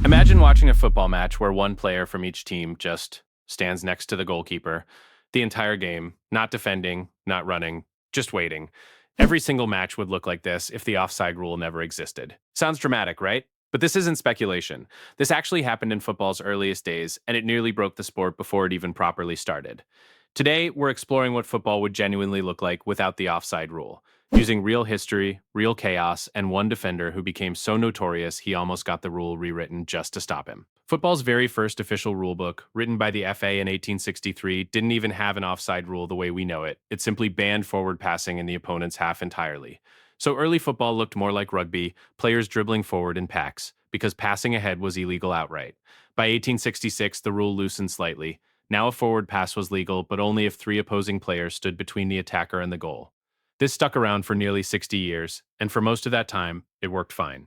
Imagine watching a football match where one player from each team just stands next to the goalkeeper the entire game, not defending, not running, just waiting. Every single match would look like this if the offside rule never existed. Sounds dramatic, right? But this isn't speculation. This actually happened in football's earliest days, and it nearly broke the sport before it even properly started. Today, we're exploring what football would genuinely look like without the offside rule, using real history, real chaos, and one defender who became so notorious he almost got the rule rewritten just to stop him. Football's very first official rulebook, written by the FA in 1863, didn't even have an offside rule the way we know it. It simply banned forward passing in the opponent's half entirely. So early football looked more like rugby, players dribbling forward in packs, because passing ahead was illegal outright. By 1866, the rule loosened slightly. Now a forward pass was legal, but only if three opposing players stood between the attacker and the goal. This stuck around for nearly 60 years, and for most of that time, it worked fine.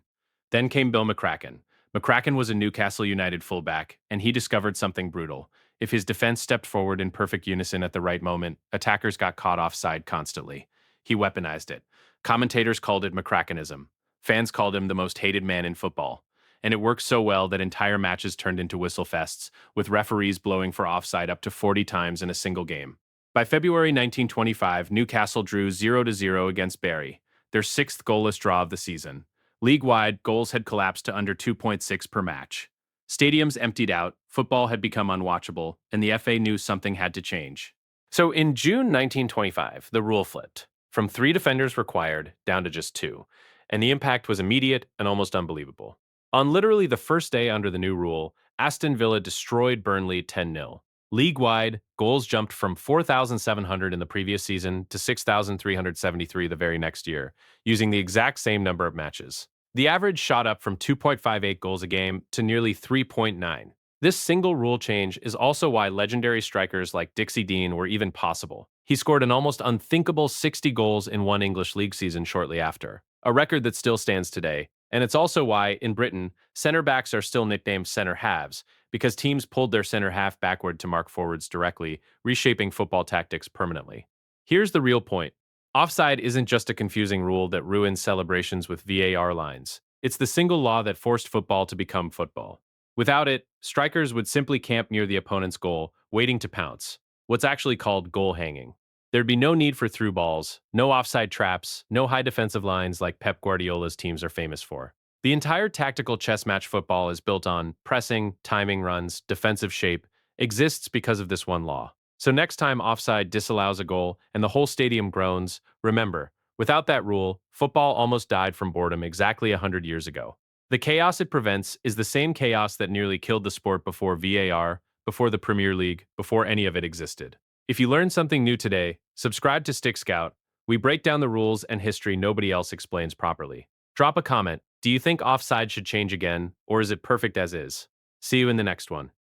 Then came Bill McCracken. McCracken was a Newcastle United fullback, and he discovered something brutal. If his defense stepped forward in perfect unison at the right moment, attackers got caught offside constantly. He weaponized it. Commentators called it McCrackenism. Fans called him the most hated man in football. And it worked so well that entire matches turned into whistle fests, with referees blowing for offside up to 40 times in a single game. By February 1925, Newcastle drew 0-0 against Barry, their sixth goalless draw of the season. League-wide, goals had collapsed to under 2.6 per match. Stadiums emptied out, football had become unwatchable, and the FA knew something had to change. So in June 1925, the rule flipped, from 3 defenders required down to just 2, and the impact was immediate and almost unbelievable. On literally the first day under the new rule, Aston Villa destroyed Burnley 10-0. League-wide, goals jumped from 4,700 in the previous season to 6,373 the very next year, using the exact same number of matches. The average shot up from 2.58 goals a game to nearly 3.9. This single rule change is also why legendary strikers like Dixie Dean were even possible. He scored an almost unthinkable 60 goals in one English league season shortly after, a record that still stands today. And it's also why, in Britain, center backs are still nicknamed center halves, because teams pulled their center half backward to mark forwards directly, reshaping football tactics permanently. Here's the real point. Offside isn't just a confusing rule that ruins celebrations with VAR lines. It's the single law that forced football to become football. Without it, strikers would simply camp near the opponent's goal, waiting to pounce, what's actually called goal hanging. There'd be no need for through balls, no offside traps, no high defensive lines like Pep Guardiola's teams are famous for. The entire tactical chess match football is built on pressing, timing runs, defensive shape, exists because of this one law. So next time offside disallows a goal and the whole stadium groans, remember, without that rule, football almost died from boredom exactly 100 years ago. The chaos it prevents is the same chaos that nearly killed the sport before VAR, before the Premier League, before any of it existed. If you learned something new today, subscribe to Stick Scout. We break down the rules and history nobody else explains properly. Drop a comment. Do you think offside should change again, or is it perfect as is? See you in the next one.